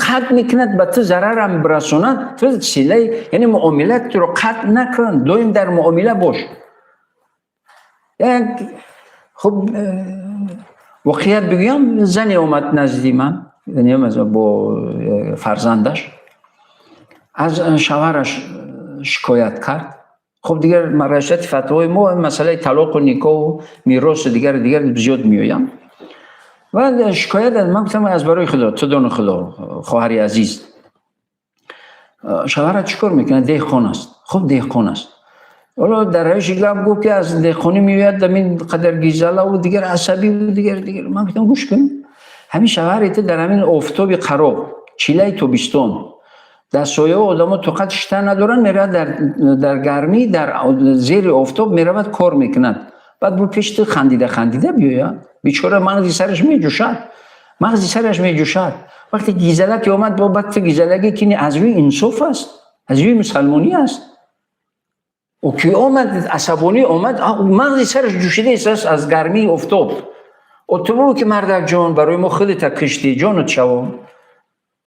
قطع میکند به تو ضرر هم برسوند، تو سله یعنی معاملت رو قطع نکن، دویم در معامله باش. خب واقعیت بگم زنی اومد نزدی من، یعنی با فرزندش از شوهرش شکایت کرد. خب دیگر رشته فتوای ما مسئله طلاق و نکاح و میراث دیگر زیاد میایم و شکایت از من گفتم از برای خدا، تو دون خدا خواهری عزیز، شوهرت چیکار میکنه؟ دهقان است. خب دهقان است، حالا در روش گپ گفت که از دهقانی میاد همین قدر گیزاله و دیگر عصبی و دیگر من گفتم گوش کن، همین شوهرت در همین آفتاب خراب چیله توبستان در سایه آدما طاقت شته ندارن، میره در گرمی در زیر آفتاب میرود کار میکند، بعد بر پیش خندیده بیاید، بیچاره مغزی سرش میجوشد. وقتی گیزلک اومد با بد گیزلگی که از روی انصاف است، از روی مسلمانی است، و کی اومد عصبانی اومد مغزی سرش جوشیده است از گرمی آفتاب. و تو که مردک جان برای ما خودت کشتی جانت شوام،